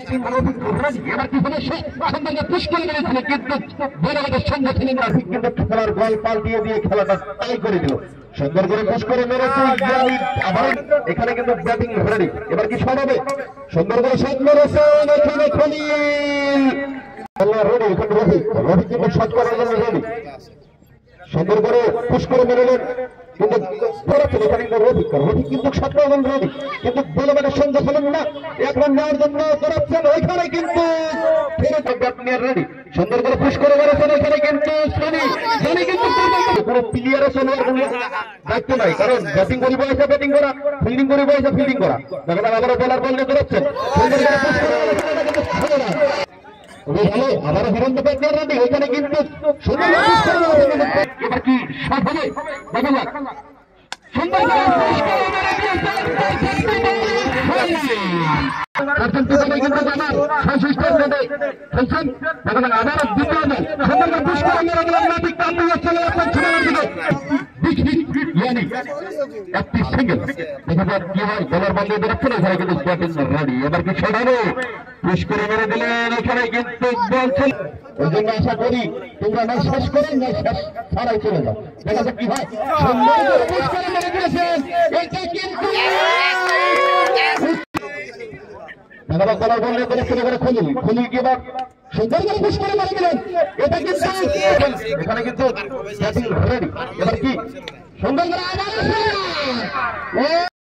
এবার কি হলো সুন্দর পুশ করে মেরেছিল কিন্তু বলবাদের সংগঠনের কিন্তু খেলার বল পাল্টিয়ে দিয়ে খেলাটা টাই করে দিল। সুন্দর করে পুশ করে মেরেছে আবার এখানে কিন্তু ব্যাটিং রেডি। এবার কি শট হবে? সুন্দর করে শট মেরেছেন এখানে খলিল রেডি। এখানে রবি কিন্তু শট করার জন্য রেডি। সুন্দর করে পুশ করে মেরেলেন কিন্তু রবি কিন্তু শট করার রেডি কিন্তু বলবাদের সংগঠন না এক রান নেওয়ার জন্য দৌড়াচ্ছেন ওইখানে কিন্তু রেডি। সুন্দর করে পুশ করে মেরেছেন এখানে কিন্তু সনি কিন্তু কোনো প্লেয়ারের সঙ্গে দায়িত্ব নাই, কারণ ব্যাটিং করি বয়সে ব্যাটিং করা, ফিল্ডিং করি বয়সে ফিল্ডিং করা। দেখেন আবারও বলার বল নিয়ে দৌড়াচ্ছেন ভালো আবারও হিরন্ত ব্যাটার রেডি। ওইখানে কিন্তু এবার কি শট হবে দেখা যাক। সুন্দর একটি সিঙ্গেল দেখা যাক কি হয়। বলার বল দিয়ে বেরোচ্ছে না, এখানে কিন্তু ব্যাটিং রেডি। এবার কি শট হবে? পুশ করে মেরে দিলেন এখানে কিন্তু বলছেন। ওই জন্য আশা করি তোমরা না শেষ করে না শেষ ছাড়াই চলে যাও। দেখা যাক কি হয়। সুন্দর করে পুশ করে মেরে দিয়েছেন এটা কিন্তু বলার বল নিয়ে বেরোচ্ছে এখানে খলিল কি এবার সুন্দর করে পুশ করে মেরে দিলেন এটা কিন্তু এখানে কিন্তু ব্যাটিং রেডি। এবার কি সুন্দর করে আবার